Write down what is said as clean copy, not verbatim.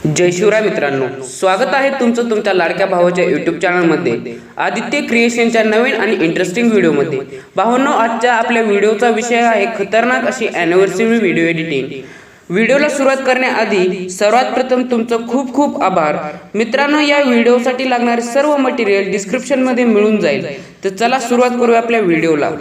जय शिवराय मित्रांनो, स्वागत आहे तुमचं तुमच्या लाडक्या भावाच्या यूट्यूब चॅनलमध्ये आदित्य क्रिएशनच्या नवीन आणि इंटरेस्टिंग व्हिडिओमध्ये। भावांनो, आजच्या आपल्या व्हिडिओचा विषय आहे खतरनाक अशी अॅनिव्हर्सरी व्हिडिओ एडिटिंग। व्हिडिओला सुरुवात करण्याआधी सर्वात प्रथम तुमचं खूप खूप आभार मित्रांनो। या व्हिडिओसाठी लागणारे सर्व मटेरियल डिस्क्रिप्शन मध्ये मिळून जाईल। तर चला सुरुवात करूया आपल्या व्हिडिओला।